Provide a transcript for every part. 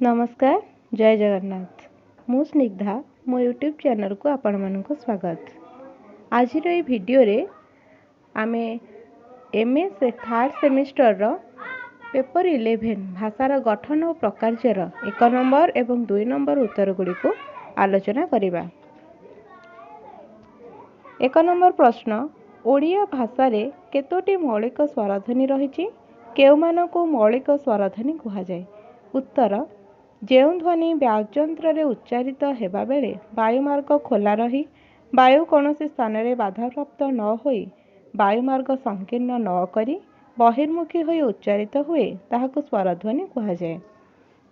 नमस्कार जय जगन्नाथ मु स्निग्धा मो यूट्यूब चैनल को आपण मानक स्वागत। आज भिडियो रे आमे एमए से थर्ड सेमिस्टर रो पेपर 11 भाषार गठन और प्रकारर 1 नंबर एवं 2 नंबर उत्तर गुड़ी को आलोचना करिबा। 1 नंबर प्रश्न, ओडिया भाषा रे केतोटी मौलिक स्वरध्वनि रही? केउमानकु मौलिक स्वरध्वनि कहा जाए? उत्तर, जो ध्वनि व्याजयंत्र रे उच्चारित हेबा बेले वायुमार्ग खोला रही वायु कौनसी स्थान में बाधाप्राप्त न होई वायुमार्ग संकीर्ण न करी बहिर्मुखी होई उच्चारित हुए ताहाकु स्वरध्वनि कहा जाए।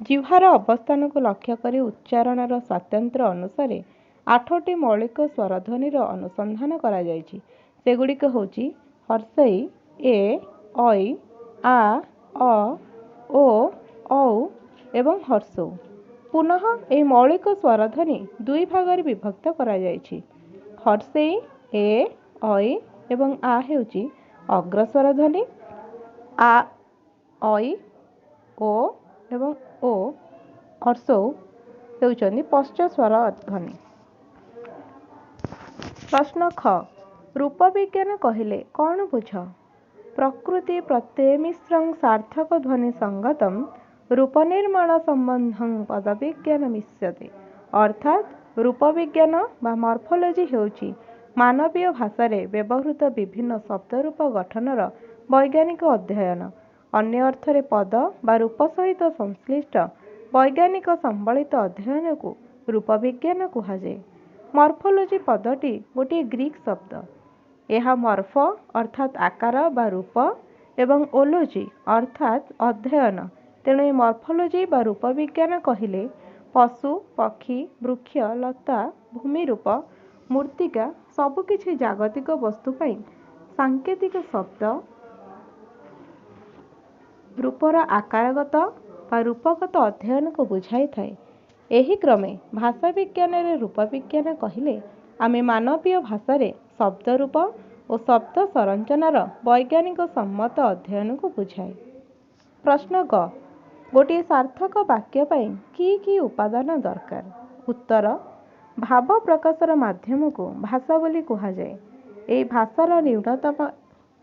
जिह्वार अवस्थान को लक्ष्य करी उच्चारणर स्वातंत्र्य अनुसार 8टी मौलिक स्वरध्वनिर अनुसंधान करा जायछि। सेगुड़िक होछि हर्षई, ए, ऐ, आ, अ, ओ, औ एवं हर्षौ। पुनः ए मौलिक स्वरध्वनि दुई भागरे विभक्त करा जायछि। हर्षई, ए, ऐ एवं आ हेउछि अग्र स्वरध्वनि, आ, ऐ, ओ एवं ओ हर्षौ हेउछन्ति पश्च स्वरध्वनि। प्रश्न ख, रूप विज्ञान कहिले कौन बुझ? प्रकृति प्रत्यय मिश्रं सार्थक ध्वनि संगतम रूप निर्माण संबंधं पदविज्ञान मिश्यते। अर्थात रूप विज्ञान बा मॉर्फोलॉजी हेउछि मानवीय भाषा रे व्यवहृत विभिन्न शब्दरूप गठनर वैज्ञानिक अध्ययन। अन्य अर्थरे पद बा रूप सहित संश्लिष्ट वैज्ञानिक संबलित अध्ययन को रूप विज्ञान कहा जाए। मॉर्फोलॉजी पदटी गोटे ग्रीक शब्द। यह मॉर्फ अर्थात आकार बा रूप एवं ओलोजी अर्थात अध्ययन। तेणु मॉर्फोलॉजी बा रूप विज्ञान कहिले पशु पक्षी वृक्ष लता भूमिरूप मूर्तिका सबकिछि जागतिक वस्तु पाई सांकेतिक शब्द रूपर आकारगत बा रूपगत अध्ययन को बुझाई थाए। एही क्रमे भाषा विज्ञान रे रूप विज्ञान कहिले आमे मानवीय भाषा रे शब्द रूप और शब्द संरचनार वैज्ञानिक सम्मत अध्ययन को बुझाए। प्रश्न ग, गोटे सार्थक वाक्य पाई की उपादान दरकार? उत्तर, भाव प्रकाशर माध्यम को भाषा बोली कहा जाए। एई भाषार न्यूनतम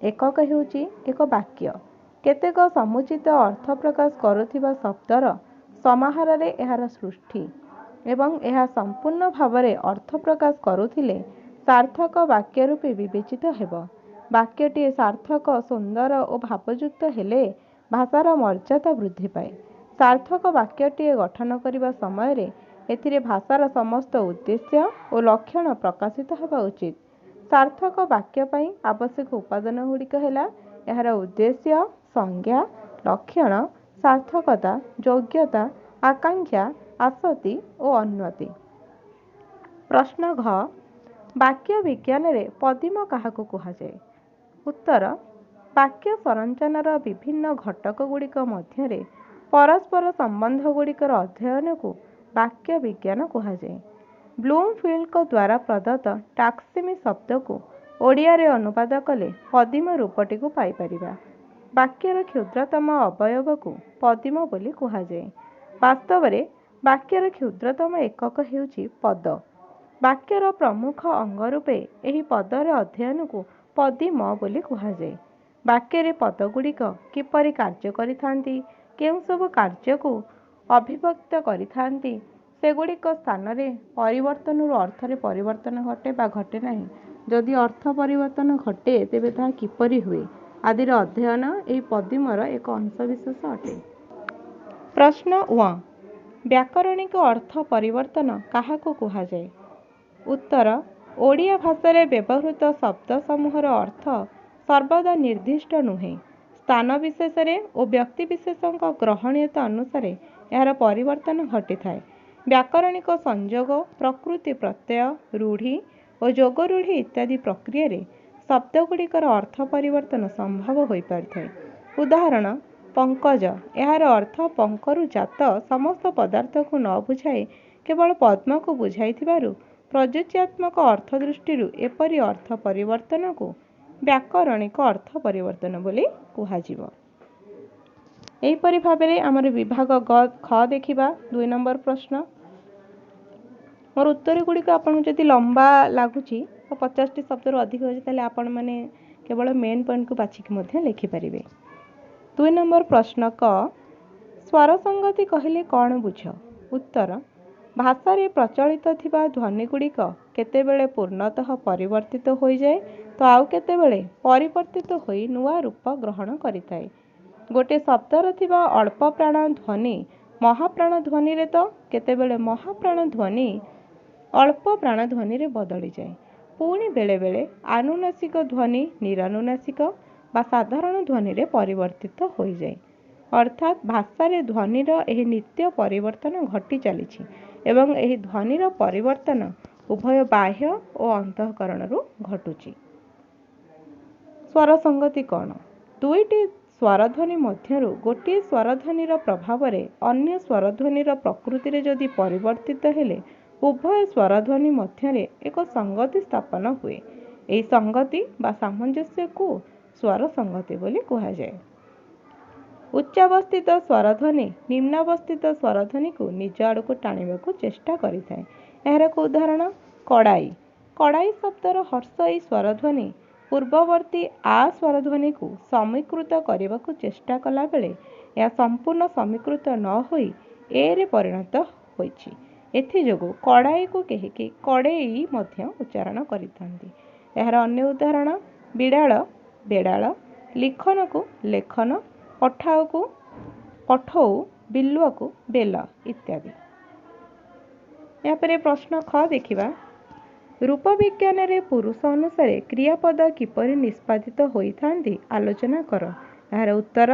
एकक हेउछि एक वाक्य। केतेक समुचित अर्थ प्रकाश करुथिबा शब्दर समाहार रे एहार सृष्टि एवं यह संपूर्ण भावरे अर्थ प्रकाश करुथिले सार्थक वाक्य रूपे विवेचित हेब। वाक्यटी सार्थक सुंदर और भावयुक्त हेले भाषार मर्यादा वृद्धि पाए। सार्थक वाक्यटी गठन करिबा समय रे एथिरे भाषार समस्त उद्देश्य और लक्षण प्रकाशित हेबा उचित। सार्थक वाक्य पाई आवश्यक उपादान गुड़िक हेला एहार उद्देश्य, संज्ञा, लक्षण, सार्थकता, योग्यता, आकांक्षा, आसक्ति और अन्वति। प्रश्न घ, वाक्य विज्ञान रे पदिम काहाकु कहा जाए? उत्तर, वाक्य संरचनार विभिन्न घटक गुड़िक मध्यरे परस्पर संबंध गुड़िकर अध्ययन को वाक्य विज्ञान कहा जाए। ब्लूमफिल्ड द्वारा प्रदत्त टाक्सिमी शब्द को ओडिया रे अनुवाद कले पदिम रूपटी को पाई परिबा। वाक्यर क्षुद्रतम अवयव को पदिम बोली कहा जाए। वास्तव रे वाक्यर क्षुद्रतम एकक हेउछि पद। वाक्यर प्रमुख अंग रूपे एही पदर अध्ययन को पदिम बोली कहा जाए। वाक्य रे पद गुड़िक किपरि कार्य करिथांती, केउं सब कार्य को अभिव्यक्त करिथांती, सेगुड़िक स्थान रे परिवर्तन अर्थ रे परिवर्तन घटे बा घटे नाही, जदि अर्थ परिवर्तन घटे तेबे ताहा किपरि हुए आदिर अध्ययन एही पदिमर एक अंशविशेष अटे। प्रश्न 1, व्याकरणिक अर्थ परिवर्तन काहाकु कहा जाए? उत्तर, ओडिया भाषा रे व्यवहृत शब्द समूहर अर्थ सर्वदा निर्दिष्ट नुहे। स्थान विशेष और व्यक्ति विशेषक ग्रहणीयता अनुसार यार परिवर्तन घटी थाए। व्याकरणिक संयोग, प्रकृति प्रत्यय, रूढ़ी और जोग रूढ़ी इत्यादि प्रक्रिया रे शब्द गुड़िकर अर्थ परिवर्तन संभव हो पारि। उदाहरण, पंकज यार अर्थ पंकरु जात समस्त पदार्थ को न बुझाए केवल पद्म को बुझाई थिबारु प्रयोज्यात्मक अर्थ दृष्टि एपरि अर्थ परिवर्तन को व्याकरणिक अर्थ परिवर्तन बोली कुहाजिब। एहीपरि भाबरे आमर विभाग ग ख देखिबा 2 नंबर प्रश्न। मोर उत्तर गुड़िक आपको जदि लंबा लगुच तो 50टी शब्द अधिक हो ताले आपण माने केवल मेन पॉइंट को बाछिकी लिखिपारे। 2 नंबर प्रश्न क स्वर संगति कहले कौन बुझ? उत्तर भाषा रे प्रचलित थिबा ध्वनि गुड़िक केतेबेले पूर्णतः परिवर्तित हो जाए तो आउ केतेबेले परिवर्तित होई नुआ रूप ग्रहण करिथाए। गोटे शब्दर थिबा अल्प प्राण ध्वनि महाप्राण ध्वनि रे तो केतेबेले महाप्राण ध्वनि अल्प प्राण ध्वनि रे बदली जाए। पुणी बेले बेले आनुनासिक ध्वनि निरानुनासिक बा साधारण ध्वनि रे परिवर्तित हो जाए। अर्थात भाषा रे ध्वनिर एही नित्य परिवर्तन घटी चलीछि एवं एही ध्वनिर परिवर्तन उभय बाह्य और अंतःकरण रु घटुछि। स्वर संगति कौन? दुईटी स्वरध्वनि मध्यरु गोटे स्वरध्वनिर प्रभाव रे अन्य स्वरध्वनिर प्रकृति रे जदि परिवर्तित हेले उभय स्वरध्वनि मध्यरे एक संगति स्थापन हुए। यही संगति बा सामंजस्य को स्वर संगति बोली कहा जाए। उच्चावस्थित स्वरध्वनि निम्नावस्थित स्वरध्वनि को निज आड़ को टाणिबा को चेष्टा करिथाए। एहर एक उदाहरण कड़ाई। कड़ाई शब्दर हर्षई स्वरध्वनि पूर्ववर्ती आ स्वरध्वनि को समीकृत करने को चेष्टा कला बेले यह संपूर्ण समीकृत न होई ए रे परिणत होइछि। एथिजोगु कड़ाई को कहीकि कड़ेई मध्य उच्चारण करिथांती। एहर अन्य उदाहरण बिड़ाल बेड़ाल, लिखन को लेखन, पठाऊ को पठौ, बिलुआ को बेल इत्यादि। यहाँ पर प्रश्न ख देखिबा रूप विज्ञान रे पुरुष अनुसार क्रियापद किपरि निष्पादित होइथांती आलोचना कर। एहर उत्तर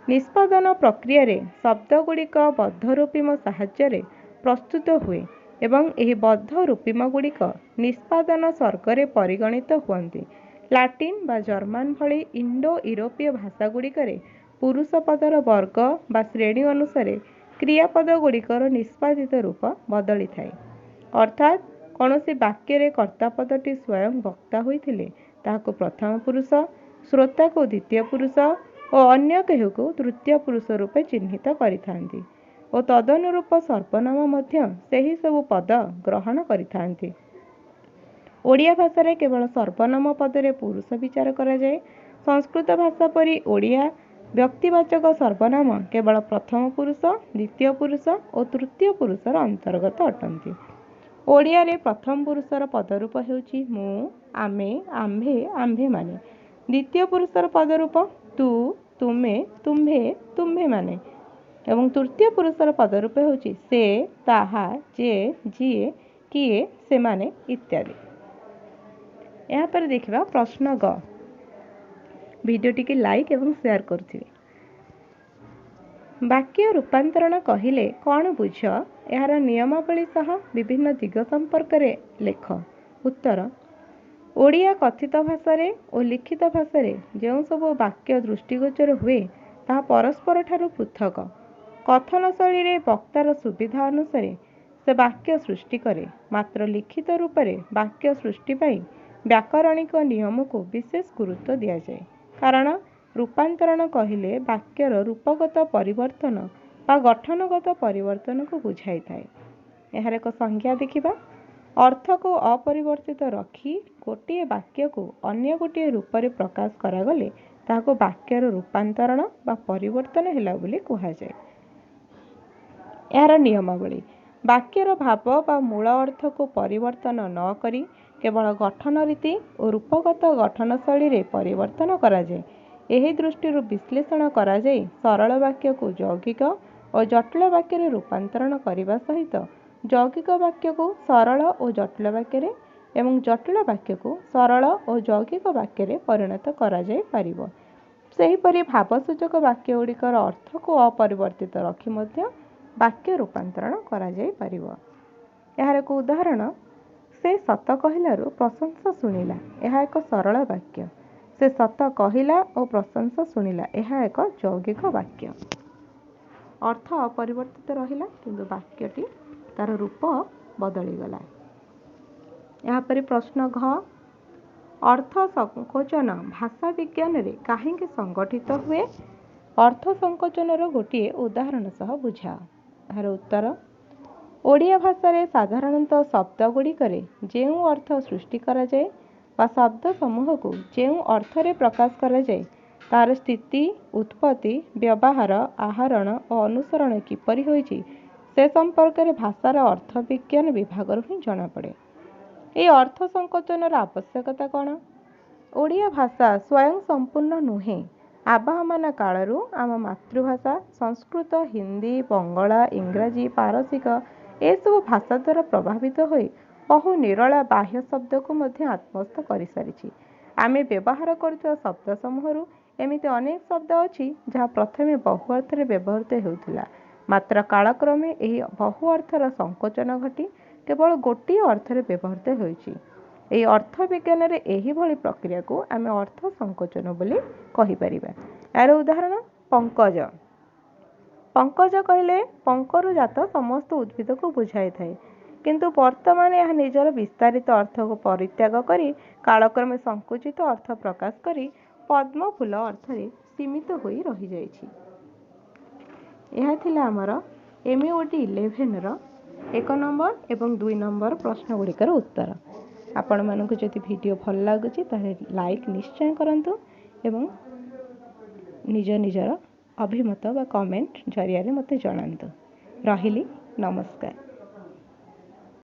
निष्पादन प्रक्रिया रे शब्द गुड़िक बद्ध रूपिम साहाय्य प्रस्तुत हुए एवं एही बद्ध रूपिम गुड़िक निष्पादन सर्गरे परिगणित हुअन्ति। लाटिन बा जर्मान भली इंडो यूरोपीय भाषा गुड़िकरे पुरुष पदर वर्ग बा श्रेणी अनुसार क्रियापद गुड़िकर निष्पादित रूप बदली थाए। अर्थात कौनसी वाक्य रे कर्तापदटी स्वयं वक्ता होइथिले ताहाको प्रथम पुरुष, श्रोता को द्वितीय पुरुष और अन्य केहू को तृतीय पुरुष रूपे चिन्हित करिथांती और तदनुरूप सर्वनाम मध्य सही सबु पद ग्रहण करिथांती। ओडिया भाषा रे केवल सर्वनाम पदरे पुरुष विचार करा जाए। संस्कृत भाषा परी ओडिया व्यक्तिवाचक सर्वनाम केवल प्रथम पुरुष, द्वितीय पुरुष और तृतीय पुरुषर अंतर्गत अटंती। ओडिया रे प्रथम पुरुषर पदरूप हेउची मु, आमे, आम्भे, आम्भे माने। द्वितीय पुरुषर पदरूप तू, तुमे, तुम्भे, तुम्भे माने एवं तृतीय पुरुषर पदरूप हेउची से, ताहा, जे, जिए, किए, सेमाने इत्यादि। यहाँ पर देखिबा प्रश्न ग। भिडियोटी की लाइक एवं शेयर करथिबे। वाक्य रूपांतरण कहिले कौन बुझ? यार नियमावली सह विभिन्न दिग संपर्क रे लेख। उत्तर ओडिया कथित भाषा रे और लिखित भाषा रे जो सब वाक्य दृष्टिगोचर हुए ताहा परस्पर ठारू पृथक। कथन शैली रे वक्तार सुविधा अनुसार से वाक्य सृष्टि करे, मात्र लिखित रूप रे वाक्य सृष्टि पाई व्याकरणिक नियम को विशेष गुरुत्व दिया जाए। कारण रूपांतरण कहिले वाक्यर रूपगत परिवर्तन बा गठनगत परिवर्तन को बुझाई थाए। एहार एक संज्ञा देखिबा अर्थ को अपरिवर्तित रखी गोटे वाक्य को अन्य गोटे रूप रे प्रकाश करागले ताहाको वाक्यर रूपांतरण बा परिवर्तन हैला बोली कहा जाए। यार नियमावली वाक्यर भाव बा मूल अर्थ को परिवर्तन न करी केवल गठन रीति और रूपगत गठन शैली रे परिवर्तन करा जाए। एही दृष्टि विश्लेषण करा जाए सरल वाक्य को यौगिक और जटिल वाक्य रे रूपांतरण करने सहित यौगिक वाक्य को सरल और जटिल वाक्य रे एवं जटिल वाक्य को सरल और यौगिक वाक्य रे परिणत करा जाए पारिबो। सेहीपरि भावसूचक वाक्य गुड़िकर अर्थ को अपरिवर्तित रखी मध्य वाक्य रूपांतरण करा जाए पारिबो। यार एक उदाहरण से सत कहिलारु प्रशंसा शुणिला, यह एक सरल वाक्य। से सत कहिला और प्रशंसा शुणिला, यह एक यौगिक वाक्य। अर्थ अपरिवर्तित रहिला किंतु वाक्यटी तार रूप बदली गला। यहाँ पर प्रश्न घ अर्थ संकोचन भाषा विज्ञान रे काहेकि संगठित हुए? अर्थ संकोचनर गोटे उदाहरण सह बुझाओ। यार उत्तर, ओडिया भाषा रे साधारणतः शब्द गुड़िकर जो अर्थ सृष्टि करा जाए बा शब्द समूह को जो अर्थ रे प्रकाश करा जाए तार स्थिति, उत्पत्ति, व्यवहार, आहरण और अनुसरण किपरि होइछि से संपर्क में भाषार अर्थ विज्ञान विभाग ही जना पड़े। ये अर्थ संकोचनर आवश्यकता कौन? ओडिया भाषा स्वयं संपूर्ण नुहे। आवाहमान कालरू आम मातृभाषा संस्कृत, हिंदी, बंगला, इंग्राजी, पारसिक एसबू भाषा द्वारा प्रभावित होई बहु निरला बाह्य शब्द को मध्य आत्मस्थ कर सारी। आम व्यवहार करुवा शब्द समूह एमती अनेक शब्द अच्छी जहाँ प्रथमे बहु अर्थ व्यवहृत होता, मात्र कालक्रमे यह बहु अर्थर संकोचन घटी केवल गोटे अर्थ व्यवहृत होइछि। एही अर्थ विज्ञान रे एही भली प्रक्रिया को आम अर्थ संकोचन बोली कहि परिबा। यार उदाहरण, पंकज। पंकज कहले पंकरु जात समस्त उद्भिद को बुझाई थाए, किंतु वर्तमान यह निजर विस्तारित अर्थ को परित्याग करी कालक्रमे संकुचित अर्थ प्रकाश करी पद्म फूल अर्थ रे सीमित होई रही जाइछि। यह थिला हमर MAOD 11 रो 1 नंबर एवं 2 नंबर प्रश्न गुड़िकर उत्तर। आपण मानक जदि वीडियो भल लगुछि ताहे लाइक निश्चय करंतु एवं निज निजर अभिमत बा कमेंट जरिया रे मते जणांतु। रहिली, नमस्कार।